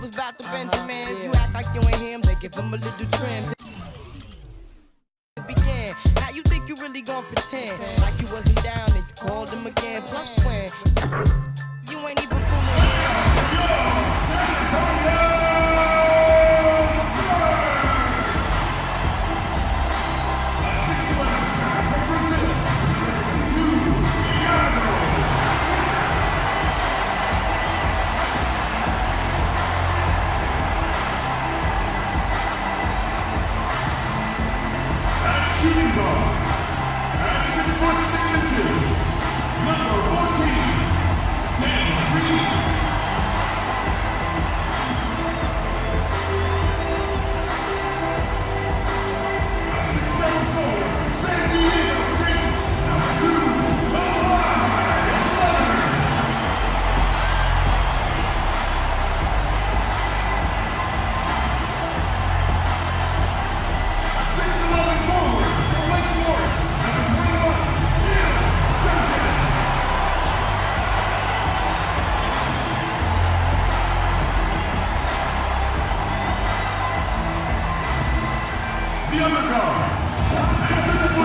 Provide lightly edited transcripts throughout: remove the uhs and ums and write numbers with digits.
was about the Benjamins. You act like you ain't him, they give him a little trim. Began. Now you think you really gon' pretend like you wasn't down and you called him again. Plus when you ain't even fooling him. San Antonio shooting guard at 6'6", number 14, Dan Reed. At 6'7" forward from San Diego State, number 2, at 6'11" forward. The other guard, at 6'3",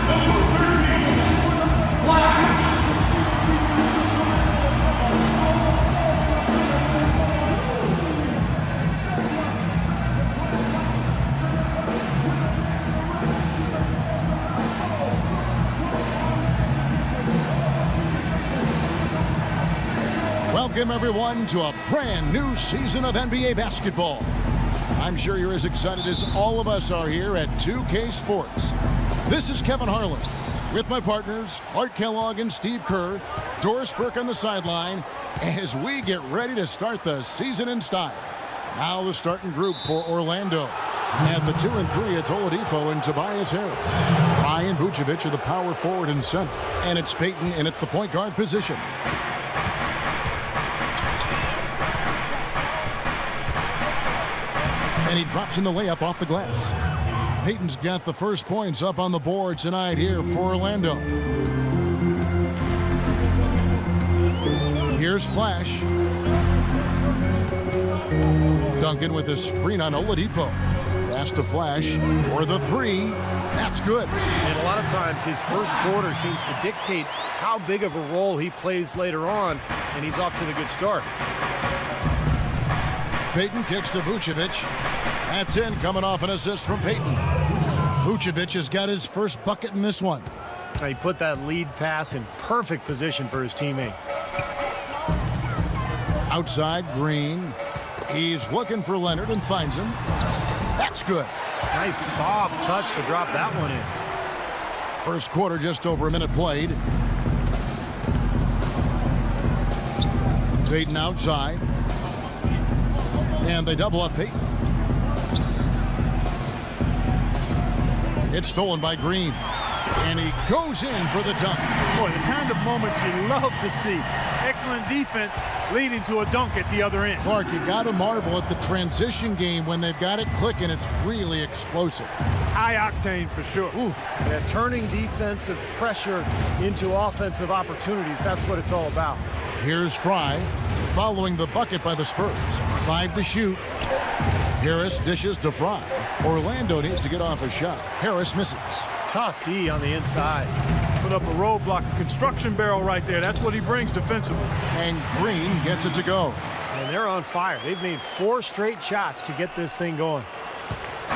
number 13, Flash. Welcome, everyone, to a brand new season of NBA basketball. I'm sure you're as excited as all of us are here at 2K Sports. This is Kevin Harlan with my partners Clark Kellogg and Steve Kerr, Doris Burke on the sideline, as we get ready to start the season in style. Now the starting group for Orlando. At the 2 and 3, it's Oladipo and Tobias Harris. Ryan Vucevic are the power forward and center. And it's Peyton in at the point guard position. And he drops in the layup off the glass. Peyton's got the first points up on the board tonight here for Orlando. Here's Flash. Duncan with a screen on Oladipo. Pass to Flash for the three. That's good. And a lot of times his first quarter seems to dictate how big of a role he plays later on, and he's off to the good start. Peyton kicks to Vucevic. That's in, coming off an assist from Peyton. Vucevic has got his first bucket in this one. He put that lead pass in perfect position for his teammate. Outside, Green. He's looking for Leonard and finds him. That's good. Nice soft touch to drop that one in. First quarter, just over a minute played. Peyton outside. And they double up Peyton. It's stolen by Green. And he goes in for the dunk. Boy, the kind of moments you love to see. Excellent defense leading to a dunk at the other end. Clark, you got to marvel at the transition game when they've got it clicking. It's really explosive. High octane for sure. Oof. Yeah, turning defensive pressure into offensive opportunities. That's what it's all about. Here's Fry following the bucket by the Spurs. 5 to shoot. Harris dishes to Fry. Orlando needs to get off a shot. Harris misses. Tough D on the inside. Put up a roadblock, a construction barrel right there. That's what he brings defensively. And Green gets it to go. And they're on fire. They've made 4 straight shots to get this thing going.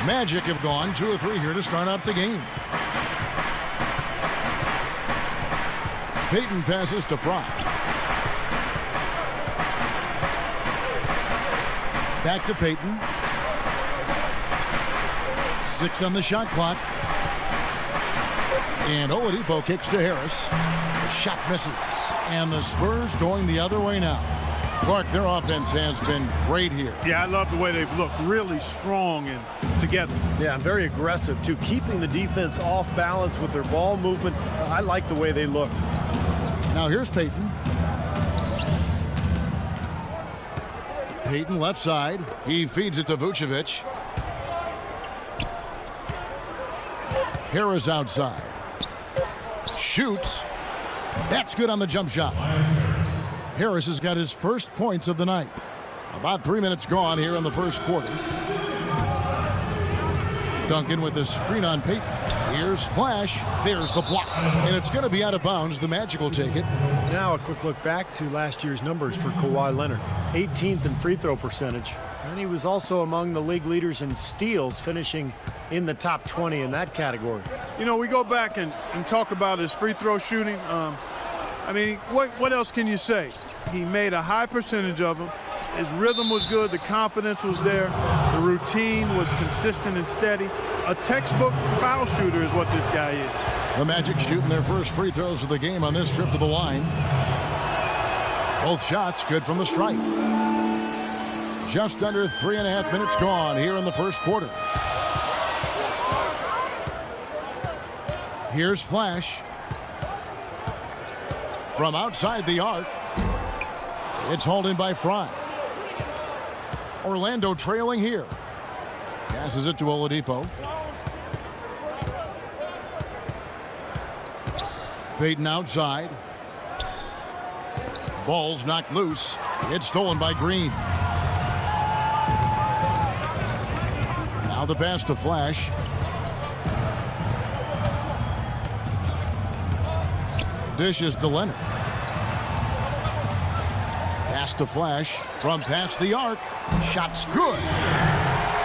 Magic have gone 2 of 3 here to start out the game. Peyton passes to Fry. Back to Peyton. 6 on the shot clock. And Oladipo kicks to Harris. The shot misses. And the Spurs going the other way now. Clark, their offense has been great here. Yeah, I love the way they've looked. Really strong and together. Yeah, and very aggressive, too. Keeping the defense off balance with their ball movement. I like the way they look. Now here's Peyton. Peyton left side. He feeds it to Vucevic. Harris outside. Shoots. That's good on the jump shot. Harris has got his first points of the night. About 3 minutes gone here in the first quarter. Duncan with the screen on Payton. Here's Flash. There's the block. And it's going to be out of bounds. The Magic will take it. Now a quick look back to last year's numbers for Kawhi Leonard. 18th in free throw percentage. And he was also among the league leaders in steals, finishing in the top 20 in that category. You know, we go back and talk about his free throw shooting. I mean, what else can you say? He made a high percentage of them. His rhythm was good. The confidence was there. The routine was consistent and steady. A textbook foul shooter is what this guy is. The Magic shooting their first free throws of the game on this trip to the line. Both shots good from the stripe. Just under 3.5 minutes gone here in the first quarter. Here's Flash. From outside the arc. It's hauled in by Fry. Orlando trailing here. Passes it to Oladipo. Payton outside. Ball's knocked loose. It's stolen by Green. Now the pass to Flash. Dishes to Leonard. Pass to Flash from past the arc. Shot's good.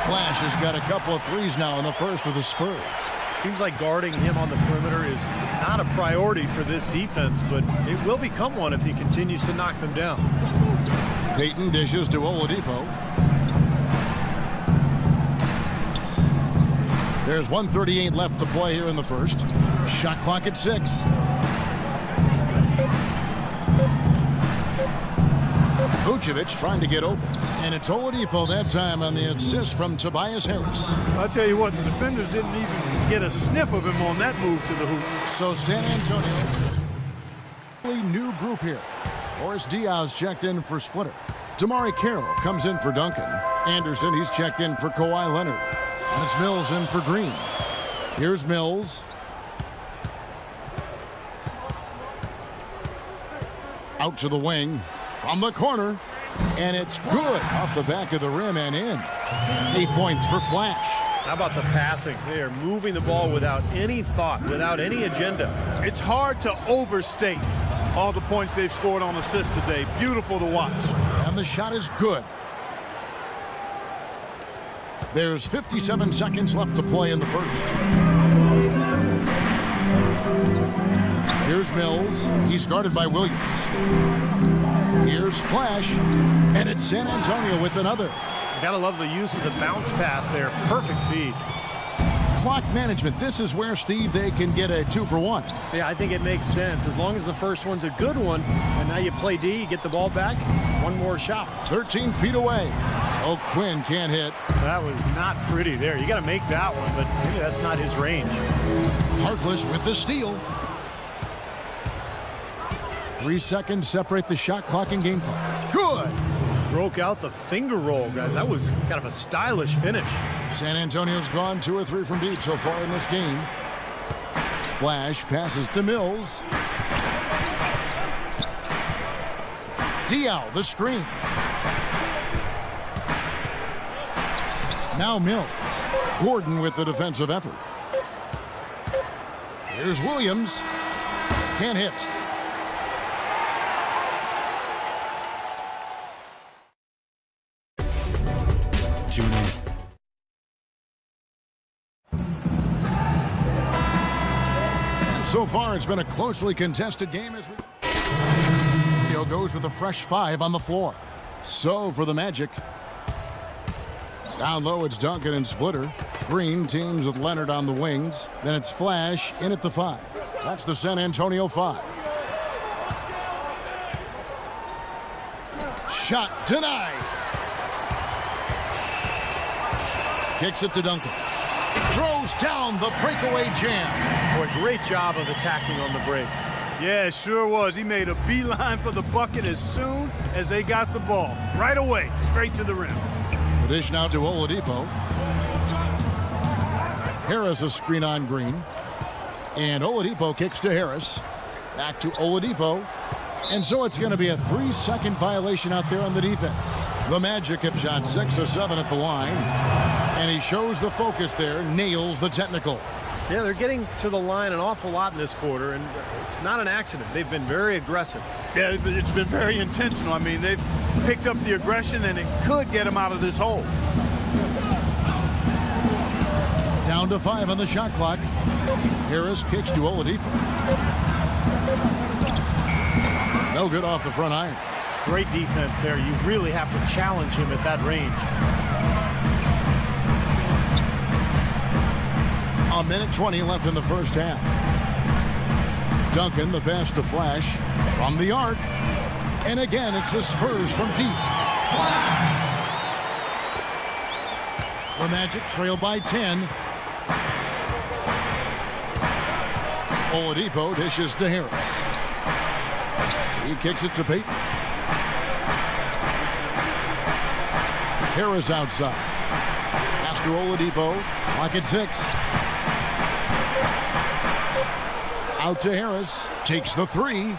Flash has got a couple of threes now in the first with the Spurs. Seems like guarding him on the perimeter is not a priority for this defense, but it will become one if he continues to knock them down. Payton dishes to Oladipo. There's 1:38 left to play here in the first. Shot clock at 6. Vucevic trying to get open. And it's Oladipo that time on the assist from Tobias Harris. I'll tell you what, the defenders didn't even get a sniff of him on that move to the hoop. So San Antonio, new group here. Boris Diaz checked in for Splitter. Damari Carroll comes in for Duncan. Anderson, he's checked in for Kawhi Leonard. And it's Mills in for Green. Here's Mills. Out to the wing. From the corner, and it's good off the back of the rim and in. 8 points for Flash. How about the passing? They are moving the ball without any thought, without any agenda. It's hard to overstate all the points they've scored on assists today. Beautiful to watch. And the shot is good. There's 57 seconds left to play in the first. Here's Mills. He's guarded by Williams. Here's Flash, and it's San Antonio with another. Gotta love the use of the bounce pass there. Perfect feed. Clock management. This is where, Steve, they can get a 2-for-1. Yeah, I think it makes sense. As long as the first one's a good one, and now you play D, you get the ball back, one more shot. 13 feet away. Oh, Quinn can't hit. That was not pretty there. You got to make that one, but maybe that's not his range. Harkless with the steal. 3 seconds separate the shot clock and game clock. Good. Broke out the finger roll, guys. That was kind of a stylish finish. San Antonio's gone 2 or 3 from deep so far in this game. Flash passes to Mills. Diaw, the screen. Now Mills. Gordon with the defensive effort. Here's Williams. Can't hit. June 8th. So far, it's been a closely contested game as we goes with a fresh 5 on the floor. So for the Magic, down low it's Duncan and Splitter. Green teams with Leonard on the wings. Then it's Flash in at the 5. That's the San Antonio 5. Shot denied. Kicks it to Duncan. Throws down the breakaway jam. Boy, great job of attacking on the break. Yeah, it sure was. He made a beeline for the bucket as soon as they got the ball. Right away, straight to the rim. The dish now to Oladipo. Harris a screen on Green. And Oladipo kicks to Harris. Back to Oladipo. And so it's going to be a 3-second violation out there on the defense. The Magic have shot 6 or 7 at the line. And he shows the focus there, nails the technical. Yeah, they're getting to the line an awful lot in this quarter, and it's not an accident. They've been very aggressive. Yeah, it's been very intentional. I mean, they've picked up the aggression, and it could get them out of this hole. Down to 5 on the shot clock. Harris kicks to Oladipo. No good off the front iron. Great defense there. You really have to challenge him at that range. A minute 20 left in the first half. Duncan, the pass to Flash from the arc. And again, it's the Spurs from deep. The Magic trail by 10. Oladipo dishes to Harris. He kicks it to Payton. Harris outside. Pass to Oladipo. Clock at 6. Out to Harris. Takes the 3.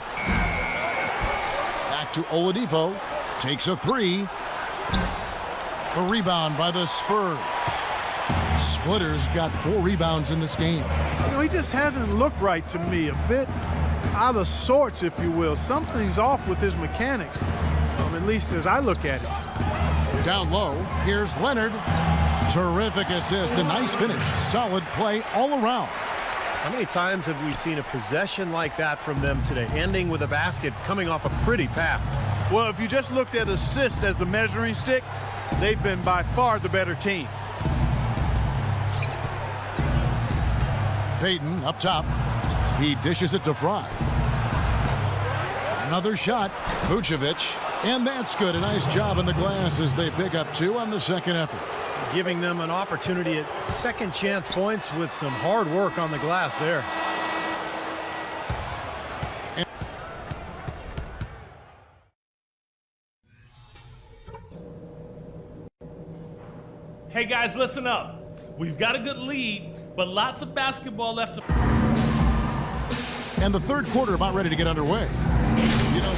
Back to Oladipo. Takes a 3. The rebound by the Spurs. Splitters got 4 rebounds in this game. You know, he just hasn't looked right to me. A bit out of sorts, if you will. Something's off with his mechanics, at least as I look at it. Down low, here's Leonard. Terrific assist, a nice finish. Solid play all around. How many times have we seen a possession like that from them today, ending with a basket coming off a pretty pass? Well, if you just looked at assist as the measuring stick, they've been by far the better team. Payton up top. He dishes it to Fry. Another shot. Vucevic. And that's good. A nice job in the glass as they pick up 2 on the second effort. Giving them an opportunity at second chance points with some hard work on the glass there. Hey guys, listen up. We've got a good lead, but lots of basketball left to... And the third quarter about ready to get underway. You know,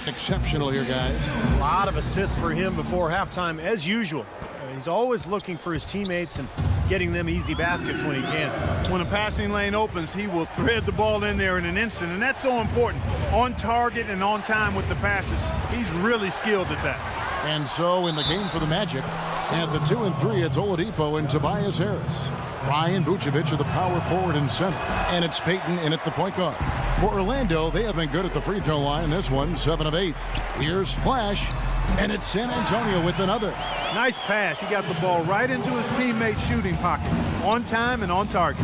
exceptional here, guys. A lot of assists for him before halftime, as usual. He's always looking for his teammates and getting them easy baskets when he can. When a passing lane opens, he will thread the ball in there in an instant, and that's so important. On target and on time with the passes. He's really skilled at that. And so in the game for the Magic, at the 2 and 3, it's Oladipo and Tobias Harris. Fry and Vucevic are the power forward and center. And it's Payton in at the point guard. For Orlando, they have been good at the free throw line. This one, 7 of 8. Here's Flash, and it's San Antonio with another. Nice pass. He got the ball right into his teammate's shooting pocket. On time and on target.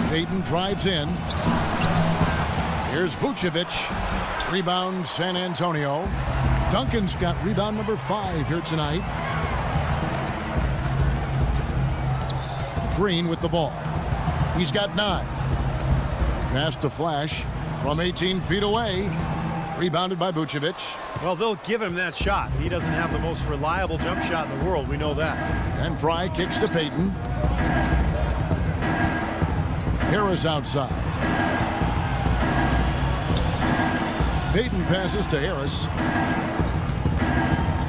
Payton drives in. Here's Vucevic. Rebound, San Antonio. Duncan's got rebound number 5 here tonight. Green with the ball. He's got 9. Pass to Flash from 18 feet away. Rebounded by Vucevic. Well, they'll give him that shot. He doesn't have the most reliable jump shot in the world. We know that. And Fry kicks to Payton. Harris outside. Payton passes to Harris.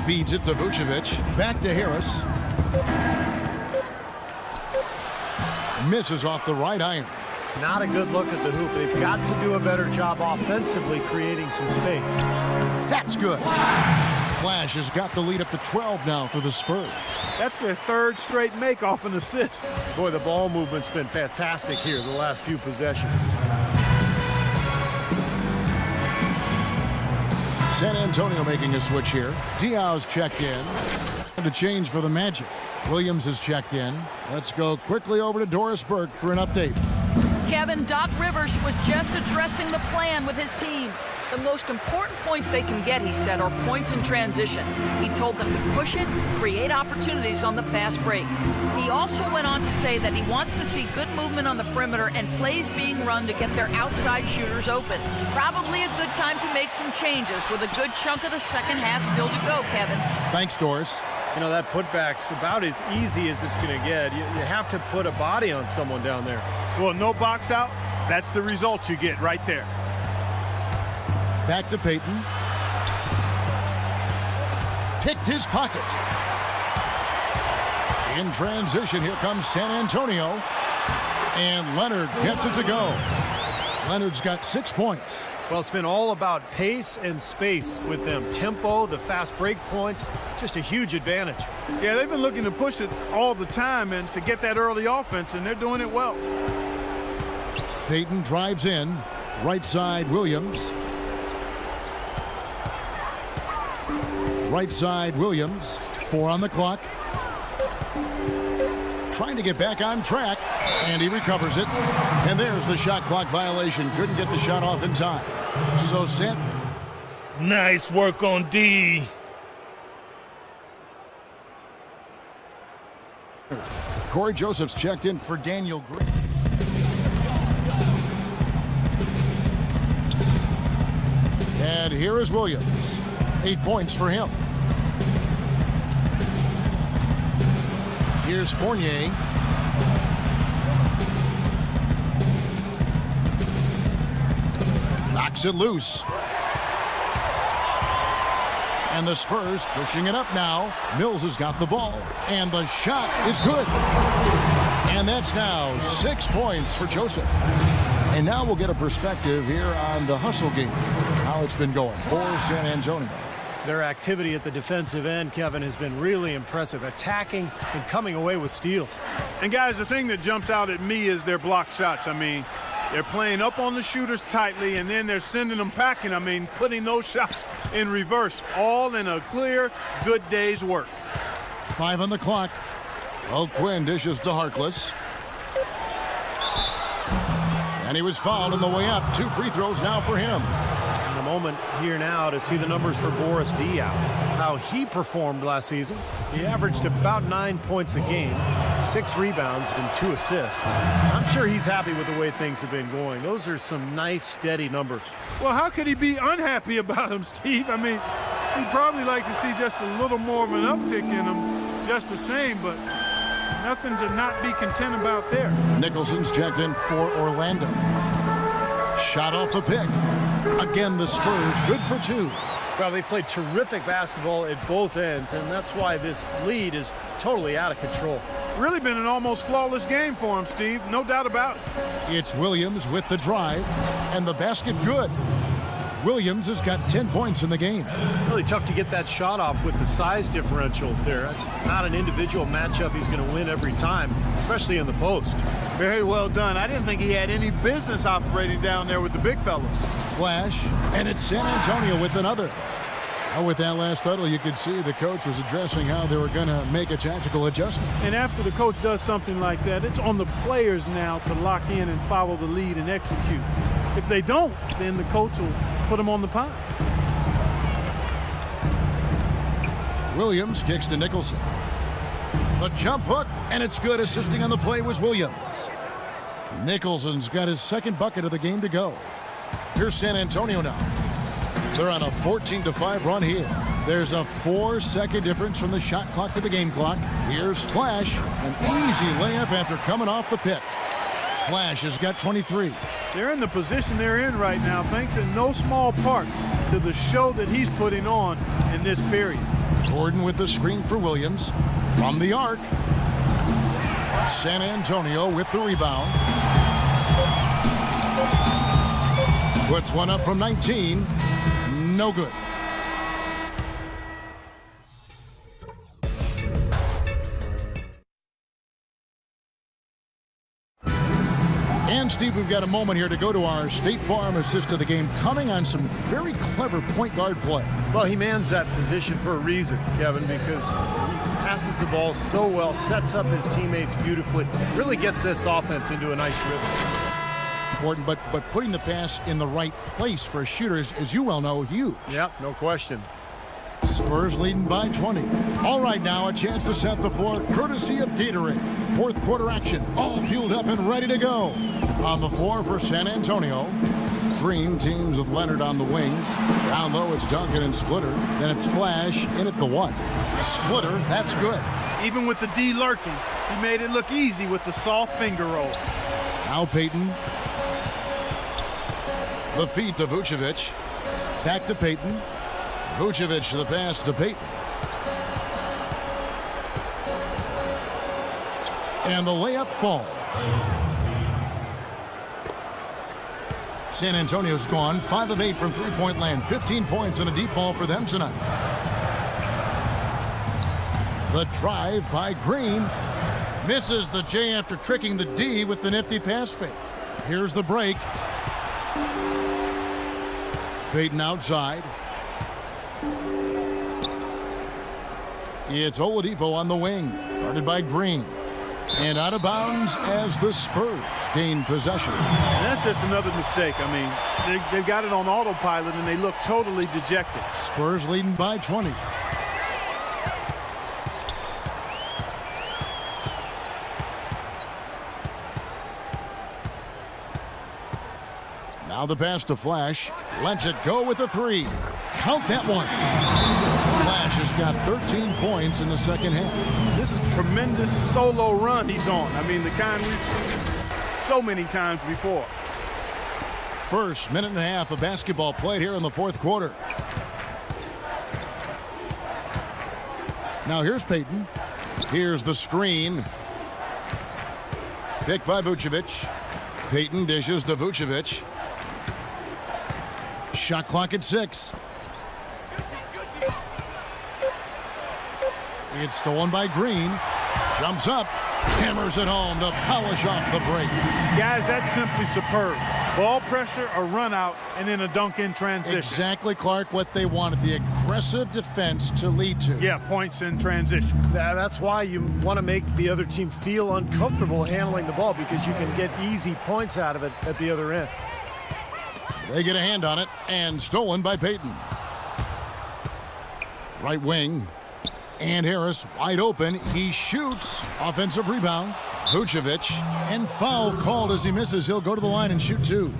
Feeds it to Vucevic. Back to Harris. Misses off the right iron. Not a good look at the hoop. They've got to do a better job offensively creating some space. That's good. Flash has got the lead up to 12 now for the Spurs. That's their 3rd straight make off an assist. Boy, the ball movement's been fantastic here the last few possessions. San Antonio making a switch here. Diaw's checked in. And a change for the Magic. Williams has checked in. Let's go quickly over to Doris Burke for an update. Kevin, Doc Rivers was just addressing the plan with his team. The most important points they can get, he said, are points in transition. He told them to push it, create opportunities on the fast break. He also went on to say that he wants to see good movement on the perimeter and plays being run to get their outside shooters open. Probably a good time to make some changes with a good chunk of the second half still to go, Kevin. Thanks, Doris. You know, that putback's about as easy as it's going to get. You have to put a body on someone down there. Well, no box out, That's the result you get right there. Back to Payton. Picked his pocket. In transition, here comes San Antonio. And Leonard gets it to go. Leonard's got 6 points. Well, it's been all about pace and space with them. Tempo, the fast break points, just a huge advantage. Yeah, they've been looking to push it all the time and to get that early offense, and they're doing it well. Payton drives in. Right side, Williams. Right side, Williams. 4 on the clock. Trying to get back on track, and he recovers it. And there's the shot clock violation. Couldn't get the shot off in time. So set. Nice work on D. Corey Joseph's checked in for Daniel Green. And here is Williams. 8 points for him. Here's Fournier. Knocks it loose. And the Spurs pushing it up now. Mills has got the ball. And the shot is good. And that's now 6 points for Joseph. And now we'll get a perspective here on the hustle game. How it's been going for San Antonio. Their activity at the defensive end, Kevin, has been really impressive. Attacking and coming away with steals. And guys, the thing that jumps out at me is their block shots. I mean, they're playing up on the shooters tightly, and then they're sending them packing. I mean, putting those shots in reverse, all in a clear, good day's work. 5 on the clock. Quinn dishes to Harkless. And he was fouled on the way up. 2 free throws now for him. And a moment here now to see the numbers for Boris Diaw. How he performed last season. He averaged about 9 points a game, 6 rebounds, and 2 assists. I'm sure he's happy with the way things have been going. Those are some nice, steady numbers. Well, how could he be unhappy about him, Steve? I mean, he'd probably like to see just a little more of an uptick in him, just the same, but nothing to not be content about there. Nicholson's checked in for Orlando. Shot off the pick. Again, the Spurs good for 2. Well, they've played terrific basketball at both ends, and that's why this lead is totally out of control. Really been an almost flawless game for him, Steve. No doubt about it. It's Williams with the drive, and the basket good. Williams has got 10 points in the game. Really tough to get that shot off with the size differential there. It's not an individual matchup he's going to win every time, especially in the post. Very well done. I didn't think he had any business operating down there with the big fellas. Flash, and it's San Antonio with another. With that last huddle, you could see the coach was addressing how they were going to make a tactical adjustment. And after the coach does something like that, it's on the players now to lock in and follow the lead and execute. If they don't, then the coach will put them on the pile. Williams kicks to Nicholson. The jump hook, and it's good. Assisting on the play was Williams. Nicholson's got his second bucket of the game to go. Here's San Antonio now. They're on a 14-5 run here. There's a 4-second difference from the shot clock to the game clock. Here's Flash, an easy layup after coming off the pick. Flash has got 23. They're in the position they're in right now, thanks in no small part to the show that he's putting on in this period. Gordon with the screen for Williams. From the arc. San Antonio with the rebound. Puts one up from 19. No good. And Steve, we've got a moment here to go to our State Farm assist of the game, coming on some very clever point guard play. Well, he mans that position for a reason, Kevin, because he passes the ball so well, sets up his teammates beautifully, really gets this offense into a nice rhythm. Important, but putting the pass in the right place for a shooter is, as you well know, huge. Yep, no question. Spurs leading by 20. All right, now a chance to set the floor, courtesy of Gatorade. Fourth quarter action, all fueled up and ready to go. On the floor for San Antonio. Green teams with Leonard on the wings. Down low, it's Duncan and Splitter. Then it's Flash in at the 1. Splitter, that's good. Even with the D lurking, he made it look easy with the soft finger roll. Now Payton. The feed to Vucevic. Back to Payton. Vucevic the pass to Payton. And the layup falls. San Antonio's gone 5 of 8 from three-point land. 15 points and a deep ball for them tonight. The drive by Green. Misses the J after tricking the D with the nifty pass fake. Here's the break. Payton outside. It's Oladipo on the wing. Guarded by Green. And out of bounds as the Spurs gain possession. That's just another mistake. I mean, they got it on autopilot and they look totally dejected. Spurs leading by 20. Now the pass to Flash. Lets it go with a three. Count that one. Flash has got 13 points in the second half. This is a tremendous solo run he's on. I mean, the kind we've seen so many times before. First minute and a half of basketball played here in the fourth quarter. Now here's Payton. Here's the screen. Picked by Vucevic. Payton dishes to Vucevic. Shot clock at 6. It's stolen by Green. Jumps up. Hammers it home to polish off the break. Guys, that's simply superb. Ball pressure, a run out, and then a dunk in transition. Exactly, Clark, what they wanted. The aggressive defense to lead to. Yeah, points in transition. That's why you want to make the other team feel uncomfortable handling the ball, because you can get easy points out of it at the other end. They get a hand on it, and stolen by Payton. Right wing. And Harris wide open. He shoots. Offensive rebound. Vucevic. And foul called as he misses. He'll go to the line and shoot 2.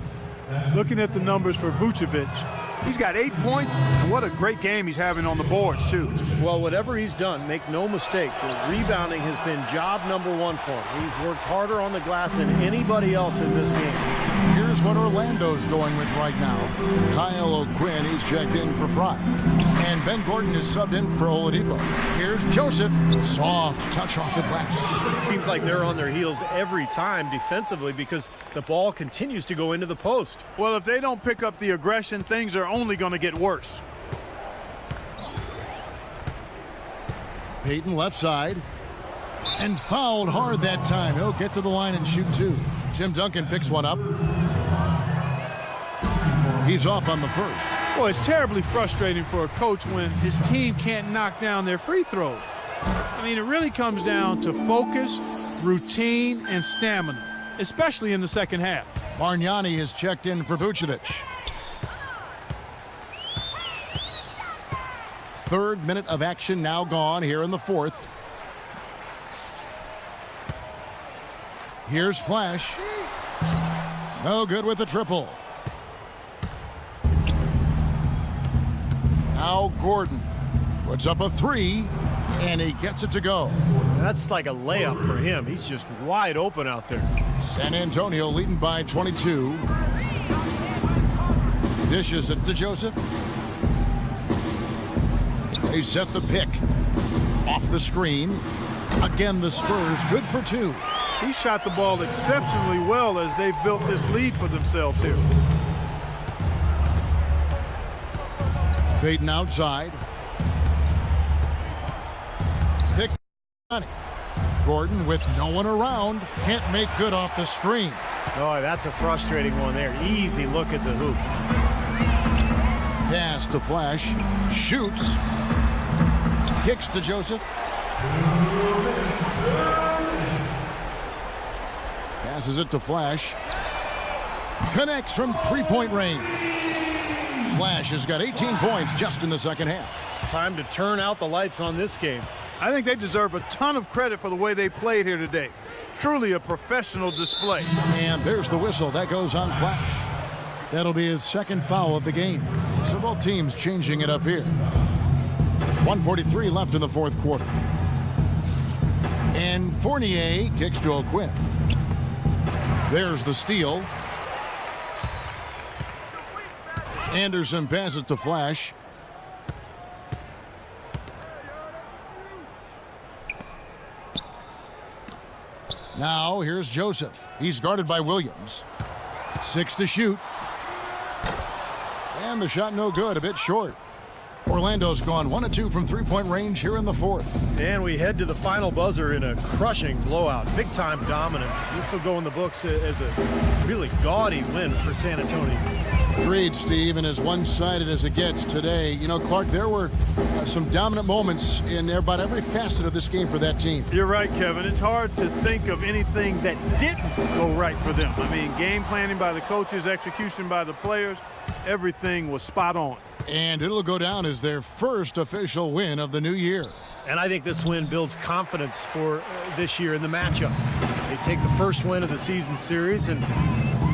Looking at the numbers for Vucevic, he's got 8 points. And what a great game he's having on the boards, too. Well, whatever he's done, make no mistake, the rebounding has been job number 1 for him. He's worked harder on the glass than anybody else in this game. Here's what Orlando's going with right now. Kyle O'Quinn, he's checked in for Fry. And Ben Gordon is subbed in for Oladipo. Here's Joseph. Soft touch off the glass. It seems like they're on their heels every time defensively because the ball continues to go into the post. Well, if they don't pick up the aggression, things are only going to get worse. Payton left side. And fouled hard that time. He'll get to the line and shoot 2. Tim Duncan picks one up. He's off on the first. Well, it's terribly frustrating for a coach when his team can't knock down their free throws. I mean, it really comes down to focus, routine, and stamina, especially in the second half. Bargnani is checked in for Vucevic. Third minute of action now gone here in the fourth. Here's Flash. No good with the triple. Now Gordon puts up a 3, and he gets it to go. That's like a layup for him. He's just wide open out there. San Antonio leading by 22. Dishes it to Joseph. They set the pick. Off the screen. Again, the Spurs good for 2. He shot the ball exceptionally well as they've built this lead for themselves here. Payton outside. Pick. Gordon with no one around. Can't make good off the screen. Oh, that's a frustrating one there. Easy look at the hoop. Pass to Flash. Shoots. Kicks to Joseph. Passes it to Flash. Connects from three-point range. Flash has got 18 points just in the second half. Time to turn out the lights on this game. I think they deserve a ton of credit for the way they played here today. Truly a professional display. And there's the whistle. That goes on Flash. That'll be his second foul of the game. So both teams changing it up here. 1:43 left in the fourth quarter. And Fournier kicks to O'Quinn. There's the steal. Anderson passes to Flash. Now here's Joseph. He's guarded by Williams. 6 to shoot. And the shot no good, a bit short. Orlando's gone 1 of 2 from three-point range here in the fourth. And we head to the final buzzer in a crushing blowout. Big-time dominance. This will go in the books as a really gaudy win for San Antonio. Agreed, Steve, and as one-sided as it gets today. You know, Clark, there were some dominant moments in about every facet of this game for that team. You're right, Kevin. It's hard to think of anything that didn't go right for them. I mean, game planning by the coaches, execution by the players, everything was spot on. And it'll go down as their first official win of the new year. And I think this win builds confidence for this year in the matchup. They take the first win of the season series, and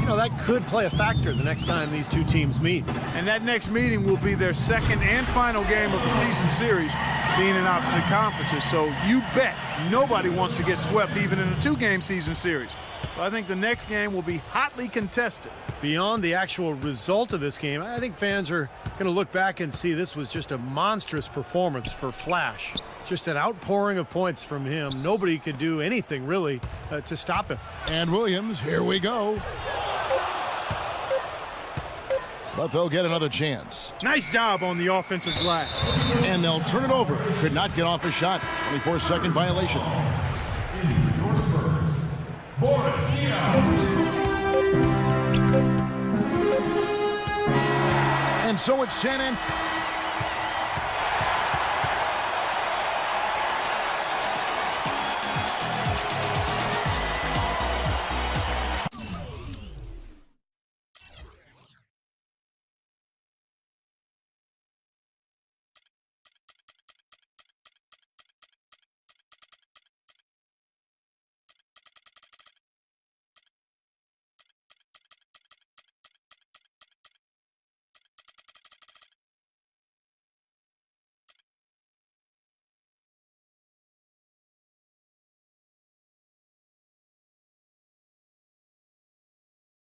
you know, that could play a factor the next time these two teams meet. And that next meeting will be their second and final game of the season series, being in opposite conferences. So you bet nobody wants to get swept even in a 2-game season series. So I think the next game will be hotly contested. Beyond the actual result of this game, I think fans are going to look back and see this was just a monstrous performance for Flash. Just an outpouring of points from him. Nobody could do anything really to stop him. And Williams, here we go. But they'll get another chance. Nice job on the offensive glass. And they'll turn it over. Could not get off a shot. 24-second violation. Your Spurs, Boris Diaw. And so it's San Antonio.